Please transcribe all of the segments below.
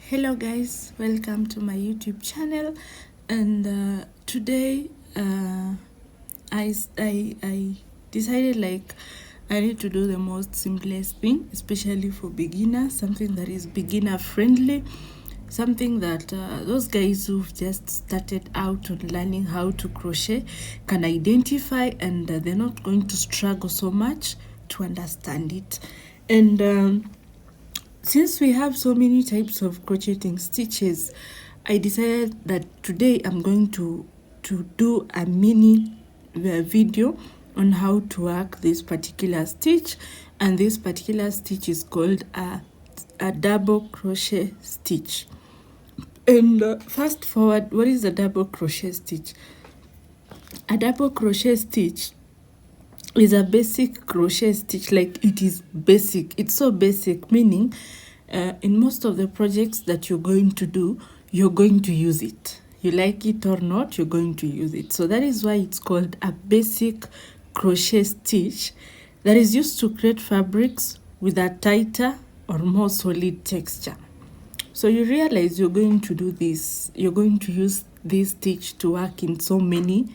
Hello guys, welcome to my YouTube channel. And today I decided like I need to do the most simplest thing, especially for beginners, something that is beginner friendly, something that those guys who've just started out on learning how to crochet can identify, and they're not going to struggle so much to understand it. And since we have so many types of crocheting stitches, I decided that today I'm going to do a mini video on how to work this particular stitch, and this particular stitch is called a double crochet stitch. And fast forward, what is a double crochet stitch? A double crochet stitch is a basic crochet stitch. Like, it is basic, it's so basic, meaning in most of the projects that you're going to do, you're going to use it. You like it or not, you're going to use it. So that is why it's called a basic crochet stitch that is used to create fabrics with a tighter or more solid texture. So you realize you're going to do this, you're going to use this stitch to work in so many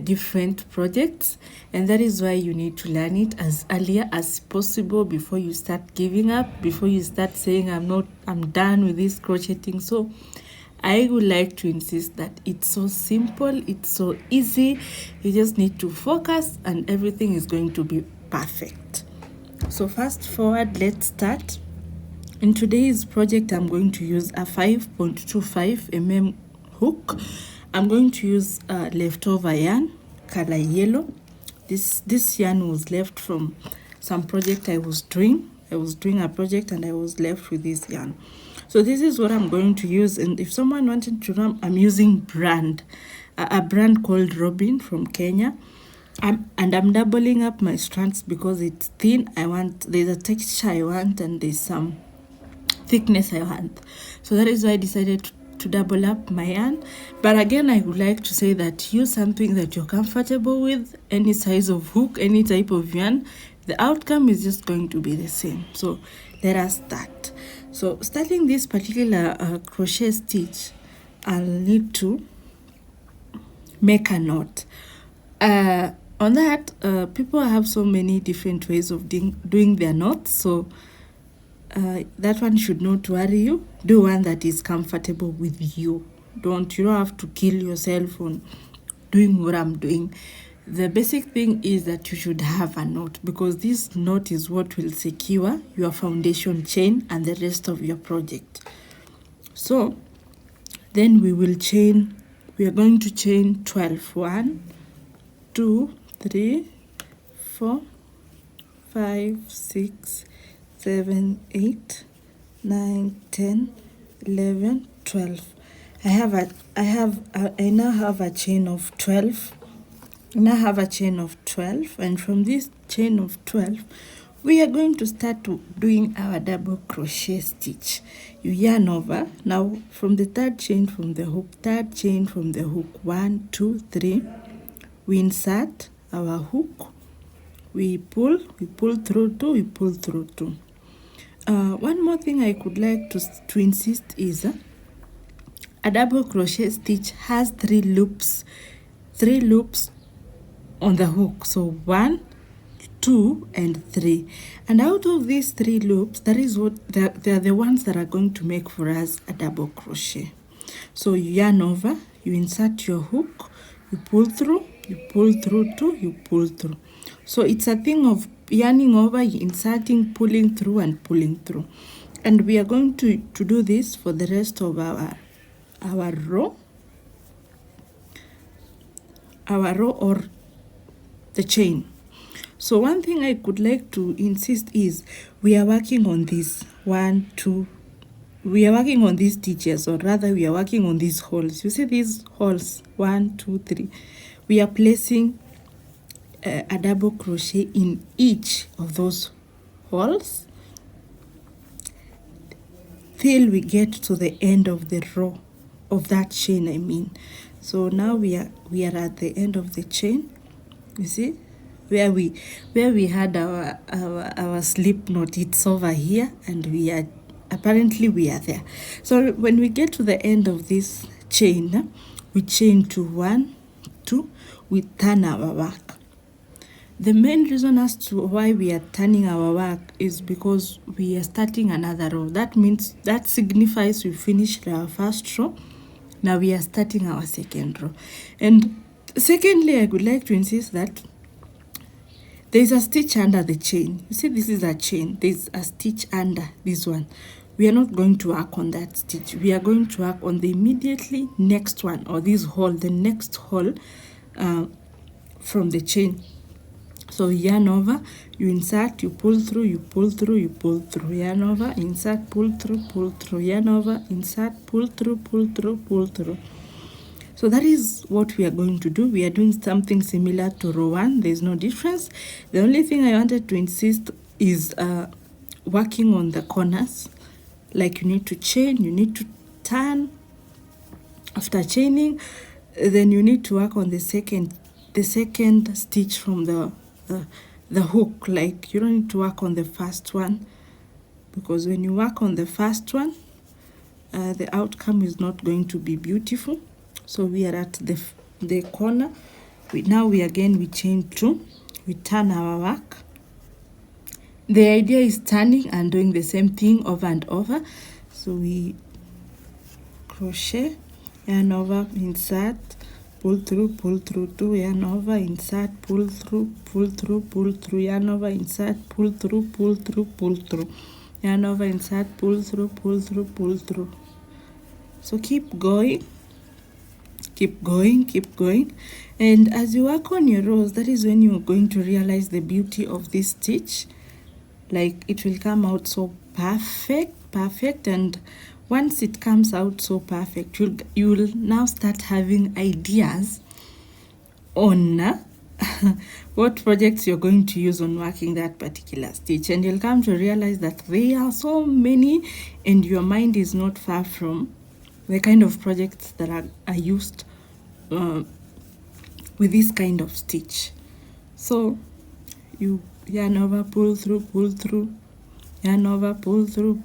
different projects, and that is why you need to learn it as earlier as possible before you start giving up, before you start saying I'm done with this crocheting. So I would like to insist that it's so simple, it's so easy, you just need to focus and everything is going to be perfect. So fast forward, let's start. In today's project, I'm going to use a 5.25 mm hook. I'm going to use leftover yarn, color yellow. This yarn was left from some project I was doing. I was doing a project and I was left with this yarn. So this is what I'm going to use. And if someone wanted to know, I'm using a brand called Robbin from Kenya. And I'm doubling up my strands because it's thin. There's a texture I want, and there's some thickness I want. So that is why I decided to double up my yarn. But again, I would like to say that use something that you're comfortable with, any size of hook, any type of yarn. The outcome is just going to be the same. So let us start. So starting this particular crochet stitch, I'll need to make a knot. On that, people have so many different ways of doing their knots. So that one should not worry you. Do one that is comfortable with you. You don't have to kill yourself on doing what I'm doing. The basic thing is that you should have a knot, because this knot is what will secure your foundation chain and the rest of your project. So then we are going to chain 12. 1, 2, 3, 4, 5, 6, 7, 8, 9, 10, 11, 12. I now have a chain of 12. And from this chain of 12, we are going to start doing our double crochet stitch. You yarn over. Now from the third chain from the hook, 1, 2, 3, we insert our hook, we pull through 2, we pull through 2. One more thing I could like to insist is a double crochet stitch has 3 loops on the hook. So 1, 2, and 3. And out of these 3 loops, that is what they are the ones that are going to make for us a double crochet. So you yarn over, you insert your hook, you pull through 2, you pull through. So it's a thing of yarning over, inserting, pulling through, and pulling through. And we are going to do this for the rest of our row or the chain. So one thing I could like to insist is we are working on this 1, 2. We are working on these stitches, or rather we are working on these holes. You see these holes, 1, 2, 3. We are placing a double crochet in each of those holes till we get to the end of the row of that chain, I mean. So now we are at the end of the chain. You see where we had our slip knot, it's over here, and we are apparently we are there. So when we get to the end of this chain, we chain to 1, 2, we turn our work. The main reason as to why we are turning our work is because we are starting another row. That means, that signifies we finished our first row. Now we are starting our second row. And secondly, I would like to insist that there is a stitch under the chain. You see, this is a chain. There is a stitch under this one. We are not going to work on that stitch. We are going to work on the immediately next one, or this hole, the next hole from the chain. So yarn over, you insert, you pull through, you pull through, you pull through, yarn over, insert, pull through, yarn over, insert, pull through, pull through, pull through. So that is what we are going to do. We are doing something similar to row 1. There is no difference. The only thing I wanted to insist is working on the corners. Like, you need to chain, you need to turn. After chaining, then you need to work on the second stitch from the hook. Like, you don't need to work on the first one, because when you work on the first one, the outcome is not going to be beautiful. So we are at the corner. We chain 2, we turn our work. The idea is turning and doing the same thing over and over. So we crochet, yarn over, insert, pull through, 2, yarn over, insert, pull through, yarn over, insert, pull through, yarn over, insert, pull through. So keep going, and as you work on your rows, that is when you're going to realize the beauty of this stitch. Like, it will come out so perfect, and once it comes out so perfect, you will now start having ideas on what projects you're going to use on working that particular stitch, and you'll come to realize that there are so many, and your mind is not far from the kind of projects that are used with this kind of stitch. So you yarn over, pull through, yarn over, pull through,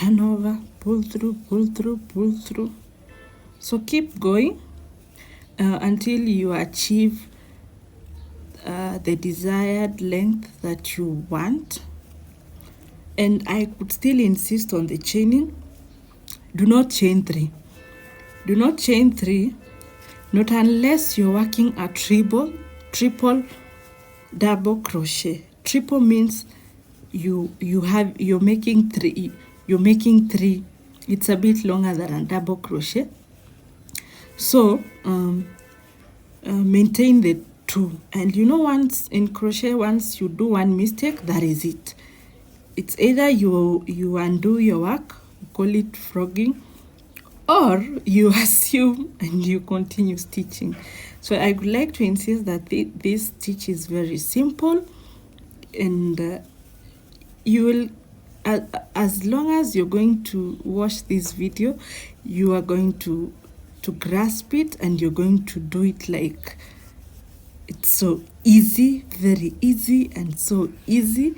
yarn over, pull through. So keep going until you achieve the desired length that you want. And I could still insist on the chaining. Do not chain 3. Do not chain 3, not unless you're working a triple double crochet. Triple means you're making 3. You're making 3. It's a bit longer than a double crochet. So maintain the 2. And you know, once in crochet, once you do one mistake, that is it. It's either you undo your work, call it frogging, or you assume and you continue stitching. So I would like to insist that this stitch is very simple, and you will, as long as you're going to watch this video, you are going to grasp it, and you're going to do it like it's so easy, very easy, and so easy.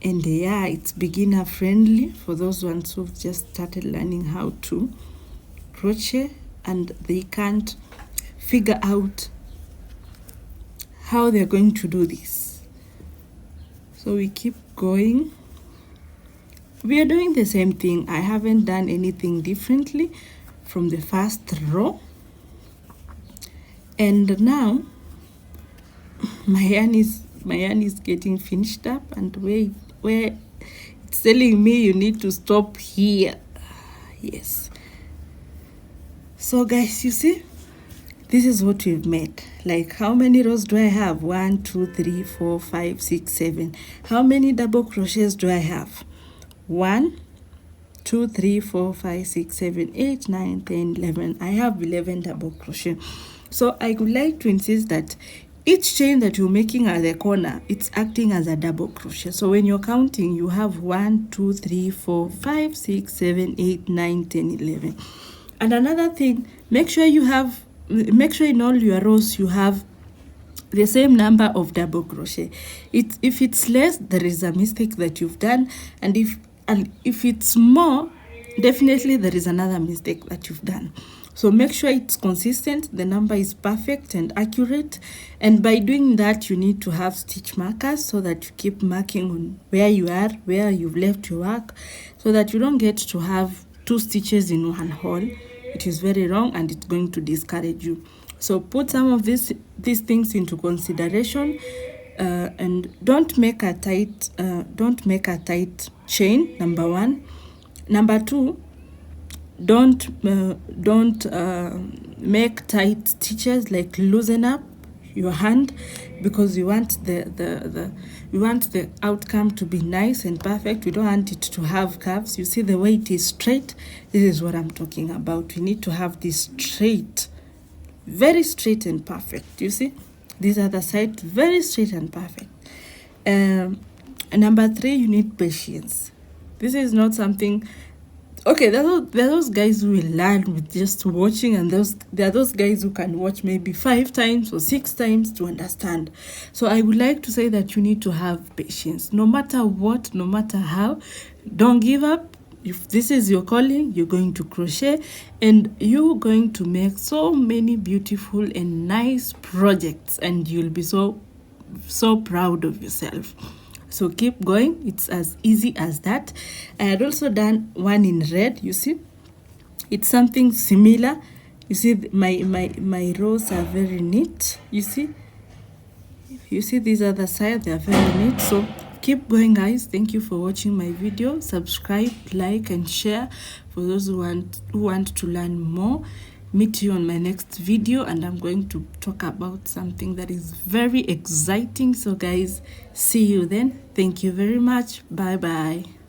And yeah, it's beginner friendly for those ones who've just started learning how to crochet and they can't figure out how they're going to do this. So we keep going. We are doing the same thing. I haven't done anything differently from the first row. And now my yarn is getting finished up, and where it's telling me you need to stop here. Yes. So guys, you see, this is what we've made. Like, how many rows do I have? 1, 2, 3, 4, 5, 6, 7. How many double crochets do I have? 1, 2, 3, 4, 5, 6, 7, 8, 9, 10, 11. I have 11 double crochet. So I would like to insist that each chain that you're making at the corner, it's acting as a double crochet. So when you're counting, you have 1, 2, 3, 4, 5, 6, 7, 8, 9, 10, 11. And another thing, make sure in all your rows you have the same number of double crochet. If it's less, there is a mistake that you've done, and if and if it's more, definitely there is another mistake that you've done. So make sure it's consistent, the number is perfect and accurate, and by doing that you need to have stitch markers so that you keep marking on where you are, where you've left your work, so that you don't get to have 2 stitches in one hole. It is very wrong and it's going to discourage you. So put some of these things into consideration, and don't make a tight chain, number 1. Number 2, don't make tight stitches, like loosen up your hand, because you want the outcome to be nice and perfect. We don't want it to have curves. You see the way it is straight? This is what I'm talking about. We need to have this straight, very straight and perfect. You see this other side, very straight and perfect. Number 3, you need patience. This is not something, okay, there are those guys who will learn with just watching, and there are those guys who can watch maybe 5 times or 6 times to understand. So I would like to say that you need to have patience, no matter what, no matter how. Don't give up. If this is your calling, you're going to crochet, and you're going to make so many beautiful and nice projects, and you'll be so proud of yourself. So keep going. It's as easy as that. I had also done one in red. You see, it's something similar. You see, my rows are very neat. You see these other side, they are very neat. So keep going, guys. Thank you for watching my video. Subscribe, like, and share for those who want to learn more. Meet you on my next video, and I'm going to talk about something that is very exciting. So guys, see you then. Thank you very much. Bye bye.